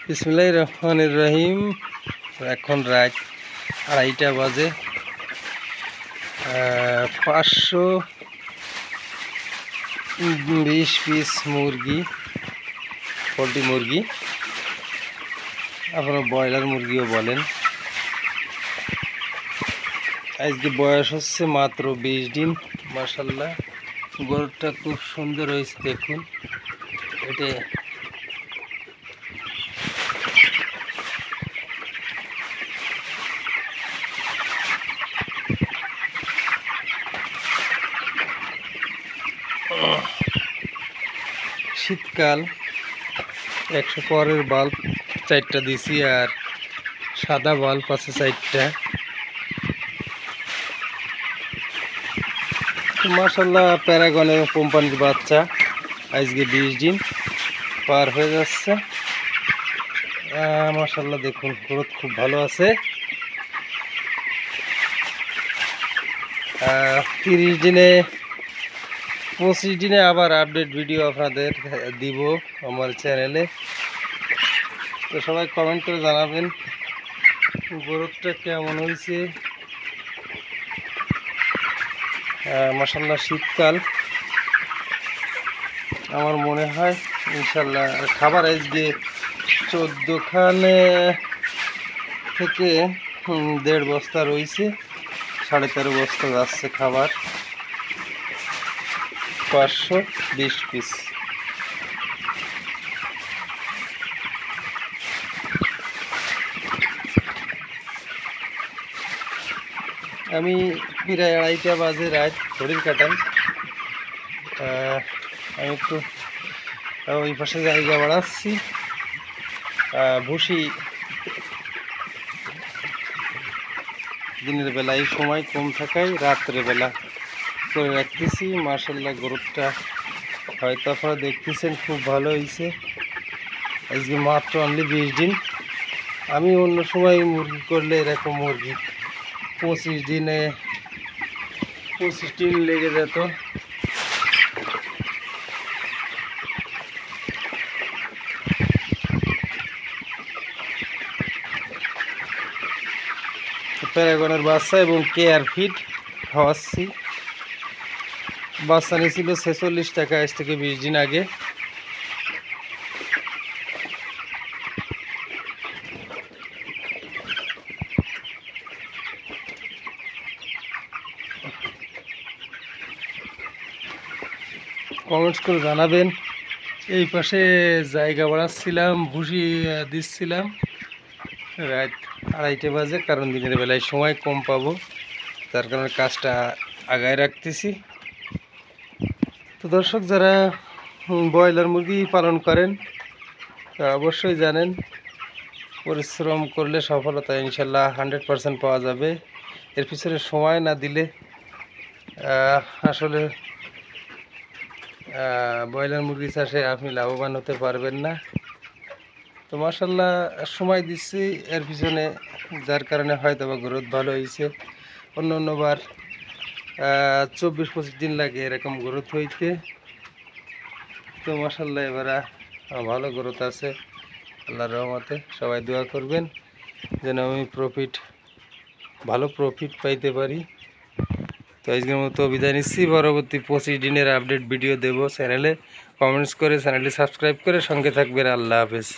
বিসমিল্লাহির রহমানির রহিম। এখন রাত 2:30 বাজে। 520 পিস মুরগি, পোলট্রি মুরগি, আপনারা ব্রয়লার মুরগিও বলেন। আজকে বয়স হচ্ছে মাত্র 20 দিন। মাশাআল্লাহ, গরুটা খুব সুন্দর হয়েছে। দেখুন, এটা শীতকাল। 100 পরের বাল্ব 4টা দিছি, আর সাদা বাল্ব আছে 4টা। মাশাআল্লাহ, প্যারাগনের কোম্পানির বাচ্চা। আজকে 20 দিন পার হয়ে যাচ্ছে। মাশাআল্লাহ, দেখুন গ্রোথ খুব ভালো আছে। 30 দিনে 25 দিনে আবার আপডেট ভিডিও আপনাদের দিব আমার চ্যানেলে। তো সবাই কমেন্ট করে জানাবেন গ্রোথটা কেমন হয়েছে। মাশাআল্লাহ, শীতকাল, আমার মনে হয় ইনশাল্লাহ খাবার আজকে 14 খানে থেকে 1.5 বস্তা রয়েছে, 13.5 বস্তা যাচ্ছে খাবার। 520 পিস। আমি প্রায় 2:30 বাজে রাত, ঘড়ির কাটান। আমি একটু ওই পাশে জায়গা বাড়াচ্ছি। ভুসি দিনের বেলায় সময় কম থাকায় রাত্রে বেলা করে রাখতেছি। মাশাআল্লাহ, গরুটা হয়তো আপনারা দেখতেছেন খুব ভালো হয়েছে। আজকে মাত্র অনলি 20 দিন। আমি অন্য সময় মুরগি করলে এরকম মুরগি 25 দিনে 25 দিন লেগে যেত। প্যারাগনের বাচ্চা এবং কেয়ার ফিড খাওয়াচ্ছি। বাচ্চা নিয়েছিল 46 টাকা আজ থেকে 20 দিন আগে। কমেন্টস করে জানাবেন। এই পাশে জায়গা বাড়াচ্ছিলাম, ভুসি দিচ্ছিলাম। রাত 2:30 বাজে, কারণ দিনের বেলায় সময় কম পাবো, তার কারণে কাজটা আগায় রাখতেছি। তো দর্শক, যারা ব্রয়লার মুরগি পালন করেন অবশ্যই জানেন পরিশ্রম করলে সফলতা ইনশাল্লাহ 100% পাওয়া যাবে। এর পিছনে সময় না দিলে আসলে ব্রয়লার মুরগি চাষে আপনি লাভবান হতে পারবেন না। তো মাশাআল্লাহ, সময় দিচ্ছি এর পিছনে, যার কারণে হয়তো বা গ্রোথ ভালো হয়েছে। অন্যবার 24-25 দিন লাগে এরকম গ্রোথ হইতে। তো মাশাআল্লাহ, এবারে ভালো গ্রোথ আছে আল্লাহর রহমতে। সবাই দোয়া করবেন যেন আমি ভালো প্রফিট পাইতে পারি। তো আজকের মতো বিদায় নিচ্ছি। পরবর্তী 25 দিনের আপডেট ভিডিও দেব চ্যানেলে। কমেন্টস করে চ্যানেলটি সাবস্ক্রাইব করে সঙ্গে থাকবেন। আল্লাহ হাফেজ।